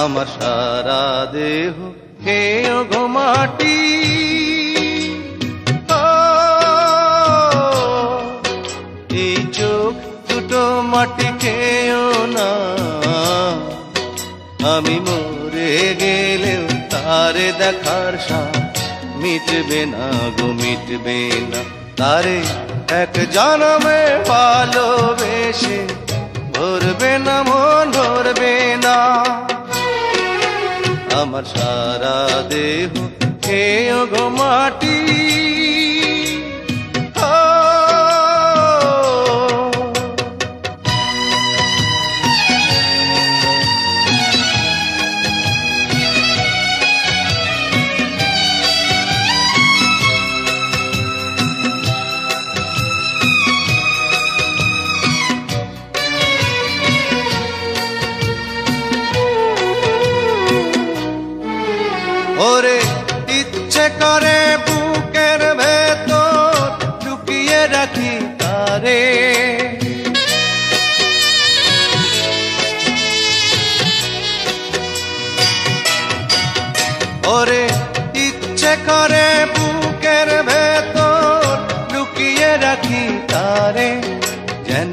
আমার সারা দেহ খেয়েও গো মাটি। এই চোখ দুটো মাটি খেয়েও না, আমি মরে গেলেও তারে দেখার সাথ মিটবে না গো, মিটবে না। তারে এক জনমে ভালোবেসে ভরবে না মন, ভরবে না। আমার সারা দেহ খেয়েও গো মাটি। ওরে ইচ্ছে করে বুকের ভেতর লুকিয়ে রাখি তারে, ওরে ইচ্ছে করে বুকের ভেতর লুকিয়ে রাখি তারে। যেন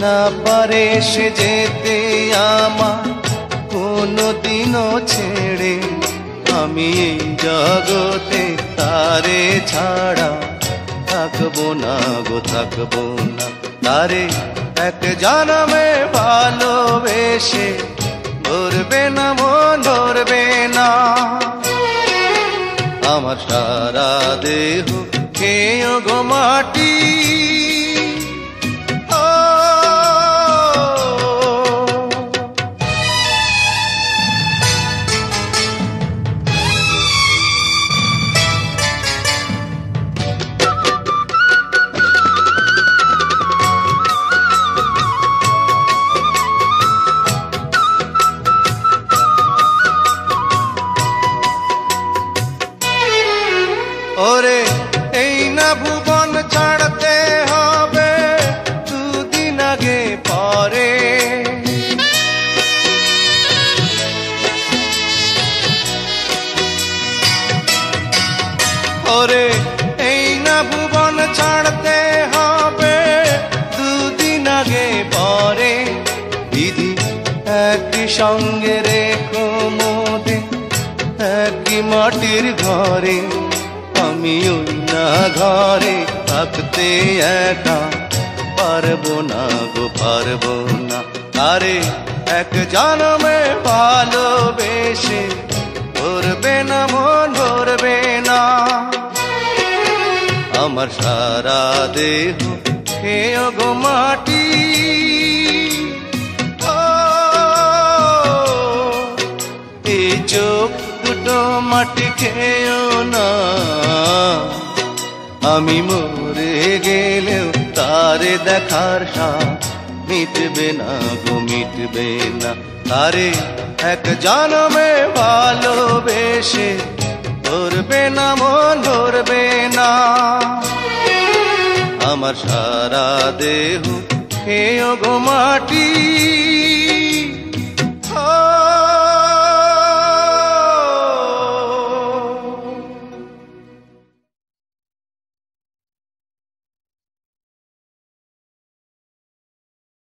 না পারে সে যেতে আমার কোনদিনও ছেড়ে, আমি এই জগতে তারে ছাড়া থাকবো না গো, থাকবো না। তারে এক জনমে ভালোবেসে ভরবে না মন, ভরবে না। আমার সারা দেহ খেয়েও গো মাটি। ওরে এই না ভুবন ছাড়তে হবে দুদিন আগে পরে, ওরে এই না ভুবন ছাড়তে হবে দুদিন আগে পরে। দিদি একই সঙ্গে রেখো মোদে একই মাটির ঘরে, আমি ওই না ঘরে থাকতে একা পারবো না গো, পারবো না। আরে এক জনমে ভালোবেসে ভরবে না মন, ভরবে না। আমার সারা দেহ খেয়েও গো মাটি। এই চোখ দুটো মাটি খেয়েও না, আমি মরে গেলেও তারে দেখার সাথ মিটবে না গো, মিটবে না। তারে এক জনমে ভালোবেসে ভরবে না মন, ভরবে না। আমার সারা দেহ খেয়েও গো মাটি।